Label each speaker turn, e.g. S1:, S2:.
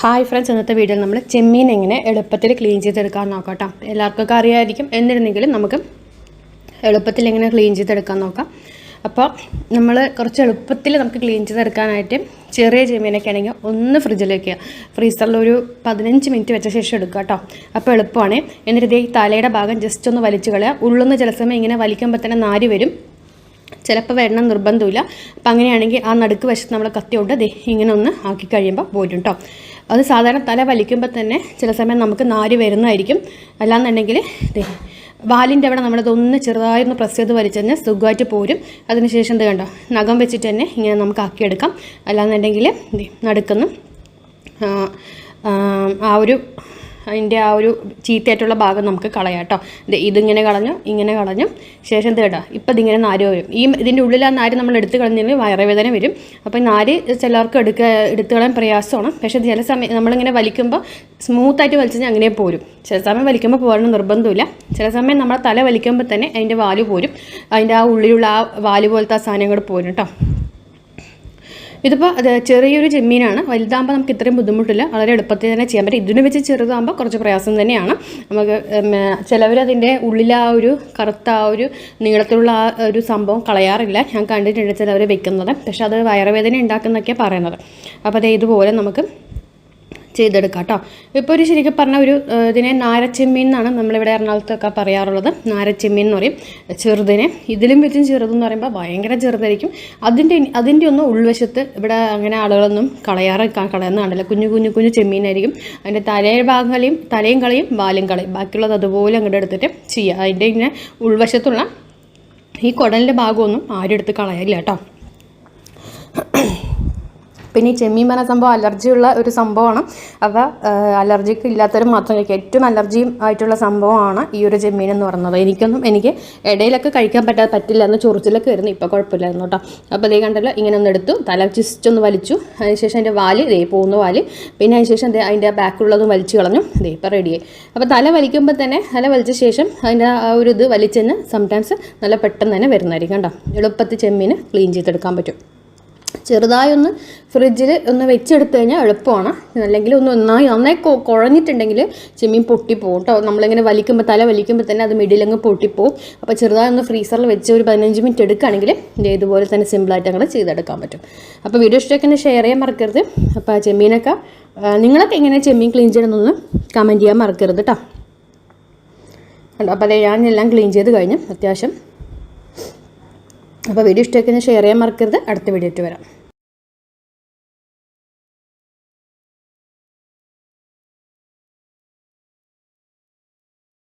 S1: Hi friends, ഇന്നത്തെ വീഡിയോയിൽ നമ്മൾ ചെമ്മീൻ എങ്ങനെ എളുപ്പത്തിൽ ക്ലീൻ ചെയ്തെടുക്കാൻ നോക്കാം കേട്ടോ. എല്ലാവർക്കൊക്കെ അറിയാമായിരിക്കും, എന്നിരുന്നെങ്കിലും നമുക്ക് എളുപ്പത്തിൽ എങ്ങനെ ക്ലീൻ ചെയ്തെടുക്കാൻ നോക്കാം. അപ്പോൾ നമ്മൾ കുറച്ച് എളുപ്പത്തിൽ നമുക്ക് ക്ലീൻ ചെയ്തെടുക്കാനായിട്ട് ചെറിയ ചെമ്മീനൊക്കെ ആണെങ്കിൽ ഒന്ന് ഫ്രിഡ്ജിൽ വയ്ക്കുക. ഫ്രീസറിൽ ഒരു 15 മിനിറ്റ് വെച്ച ശേഷം എടുക്കുക കേട്ടോ. അപ്പോൾ എളുപ്പമാണ്. എന്നിട്ട് ഈ തലയുടെ ഭാഗം ജസ്റ്റ് ഒന്ന് വലിച്ചു കളയുക. ഉള്ളുന്ന് ചില സമയം ഇങ്ങനെ വലിക്കുമ്പോൾ തന്നെ നാര് വരും, ചിലപ്പോൾ വരണം നിർബന്ധമില്ല. അപ്പം അങ്ങനെയാണെങ്കിൽ ആ നടുക്ക് വശത്ത് നമ്മൾ കത്തി കൊണ്ട് ഇങ്ങനെ ഒന്ന് ആക്കി കഴിയുമ്പോൾ പോരും കേട്ടോ. അത് സാധാരണ തല വലിക്കുമ്പോൾ തന്നെ ചില സമയം നമുക്ക് നാര് വരുന്നതായിരിക്കും. അല്ലാന്നുണ്ടെങ്കിൽ വാലിൻ്റെ അവിടെ നമ്മളതൊന്ന് ചെറുതായൊന്ന് പ്രസ് ചെയ്ത് വലിച്ചു കഴിഞ്ഞാൽ സുഖമായിട്ട് പോരും. അതിനുശേഷം എന്ത് കണ്ടോ, നഖം വെച്ചിട്ട് തന്നെ ഇങ്ങനെ നമുക്ക് ആക്കിയെടുക്കാം. അല്ലാന്നുണ്ടെങ്കിൽ നടുക്കുന്ന് അതിൻ്റെ ആ ഒരു ചീത്തയായിട്ടുള്ള ഭാഗം നമുക്ക് കളയാം കേട്ടോ. ഇതിങ്ങനെ കളഞ്ഞു, ഇങ്ങനെ കളഞ്ഞു ശേഷം എന്ത് കേട്ടോ, ഇപ്പം ഇതിങ്ങനെ നാര് വരും. ഇതിൻ്റെ ഉള്ളിൽ ആ നാര് നമ്മൾ എടുത്ത് കളഞ്ഞെങ്കിൽ വയറുവേദന വരും. അപ്പോൾ നാര് ചിലർക്ക് എടുത്ത് കളയാൻ പ്രയാസമാണ്. പക്ഷേ ചില സമയം നമ്മളിങ്ങനെ വലിക്കുമ്പോൾ സ്മൂത്തായിട്ട് വലിച്ചു കഴിഞ്ഞാൽ അങ്ങനെ പോരും. ചില സമയം വലിക്കുമ്പോൾ പോരണം നിർബന്ധമില്ല. ചില സമയം നമ്മൾ തല വലിക്കുമ്പോൾ തന്നെ അതിൻ്റെ വാല് പോരും. അതിൻ്റെ ആ ഉള്ളിലുള്ള ആ വാല് പോലത്തെ ആ സാധനങ്ങൾ പോരും കേട്ടോ. ഇതിപ്പോൾ ചെറിയൊരു ചെമ്മീനാണ്. വലുതാകുമ്പോൾ നമുക്ക് ഇത്രയും ബുദ്ധിമുട്ടില്ല, വളരെ എളുപ്പത്തിൽ തന്നെ ചെയ്യാൻ പറ്റും. ഇതിനെ വെച്ച് ചെറുതാകുമ്പോൾ കുറച്ച് പ്രയാസം തന്നെയാണ് നമുക്ക്. ചിലവരതിൻ്റെ ഉള്ളിൽ ആ ഒരു കറുത്ത ആ ഒരു നീളത്തിലുള്ള ആ ഒരു സംഭവം കളയാറില്ല. ഞാൻ കണ്ടിട്ടുണ്ട് ചിലവർ വെക്കുന്നത്. പക്ഷെ അത് വയറുവേദന ഉണ്ടാക്കുന്നൊക്കെയാണ് പറയുന്നത്. അപ്പോൾ അത് ഇതുപോലെ നമുക്ക് ചെയ്തെടുക്കാം കേട്ടോ. ഇപ്പോൾ ഒരു ശരിക്കും പറഞ്ഞ ഒരു ഇതിനെ നാരച്ചെമ്മീൻ എന്നാണ് നമ്മളിവിടെ എറണാകുളത്തൊക്കെ പറയാറുള്ളത്. നാരച്ചെമ്മീൻ എന്ന് പറയും ചെറുതിനെ. ഇതിലും വെച്ചും ചെറുതെന്ന് പറയുമ്പോൾ ഭയങ്കര ചെറുതായിരിക്കും. അതിൻ്റെ ഒന്നും ഉൾവശത്ത് ഇവിടെ അങ്ങനെ ആളുകളൊന്നും കളയുന്ന കണ്ടില്ല. കുഞ്ഞു ചെമ്മീനായിരിക്കും. അതിൻ്റെ തലയും കളയും വാലും കളയും. ബാക്കിയുള്ളത് അതുപോലെ അങ്ങോട്ട് എടുത്തിട്ട് ചെയ്യുക. അതിൻ്റെ ഇങ്ങനെ ഉൾവശത്തുള്ള ഈ കുടലിൻ്റെ ഭാഗമൊന്നും ആരും എടുത്ത് കളയില്ല കേട്ടോ. പിന്നെ ഈ ചെമ്മീൻ പറഞ്ഞ സംഭവം അലർജിയുള്ള ഒരു സംഭവമാണ്. അപ്പോൾ അലർജിക്ക് ഇല്ലാത്തവർ മാത്രം കഴിക്കുക. ഏറ്റവും അലർജിയും ആയിട്ടുള്ള സംഭവമാണ് ഈ ഒരു ചെമ്മീൻ എന്ന് പറയുന്നത്. എനിക്ക് ഇടയിലൊക്കെ കഴിക്കാൻ പറ്റില്ല എന്ന് ചൊറിച്ചിലൊക്കെ വരുന്നു. ഇപ്പോൾ കുഴപ്പമില്ലായിരുന്നു കേട്ടോ. അപ്പോൾ ഇതേ കണ്ടല്ലോ, ഇങ്ങനെ ഒന്ന് എടുത്തു, തല ജസ്റ്റ് ഒന്ന് വലിച്ചു. അതിനുശേഷം അതിൻ്റെ വാല് പോകുന്ന വാല്, പിന്നെ അതിനുശേഷം അതിൻ്റെ ബാക്കിലുള്ളതും വലിച്ചു കളഞ്ഞു. ഇപ്പോൾ റെഡിയായി. അപ്പോൾ തല വലിച്ച ശേഷം അതിൻ്റെ ആ ഒരു ഇത് വലിച്ചെന്ന് സംടൈംസ് നല്ല പെട്ടെന്ന് തന്നെ വരുന്നതായിരിക്കും കേട്ടോ. എളുപ്പത്തിൽ ചെമ്മീൻ ക്ലീൻ ചെയ്തെടുക്കാൻ പറ്റും. ചെറുതായി ഒന്ന് ഫ്രിഡ്ജിൽ ഒന്ന് വെച്ചെടുത്ത് കഴിഞ്ഞാൽ എളുപ്പമാണ്. അല്ലെങ്കിൽ നന്നായി കുഴഞ്ഞിട്ടുണ്ടെങ്കിൽ ചെമ്മീൻ പൊട്ടിപ്പോവും കേട്ടോ. നമ്മളിങ്ങനെ തല വലിക്കുമ്പോൾ തന്നെ അത് മിഡിലങ്ങ് പൊട്ടിപ്പോവും. അപ്പോൾ ചെറുതായി ഒന്ന് ഫ്രീസറിൽ വെച്ച് ഒരു 15 മിനിറ്റ് എടുക്കുകയാണെങ്കിൽ ഇതുപോലെ തന്നെ സിമ്പിളായിട്ട് അങ്ങനെ ചെയ്തെടുക്കാൻ പറ്റും. അപ്പോൾ വീഡിയോ ഇഷ്ടമൊക്കെ ഷെയർ ചെയ്യാൻ മറക്കരുത്. അപ്പോൾ ചെമ്മീനൊക്കെ നിങ്ങളൊക്കെ എങ്ങനെ ചെമ്മീൻ ക്ലീൻ ചെയ്യണമെന്നൊന്ന് കമൻറ്റ് ചെയ്യാൻ മറക്കരുത് കേട്ടോ. അപ്പോൾ ഞാനെല്ലാം ക്ലീൻ ചെയ്ത് കഴിഞ്ഞു അത്യാവശ്യം. അപ്പോൾ വീഡിയോ ഇഷ്ടമൊക്കെ ഷെയർ ചെയ്യാൻ മറക്കരുത്. അടുത്ത വീഡിയോ ആയിട്ട് വരാം.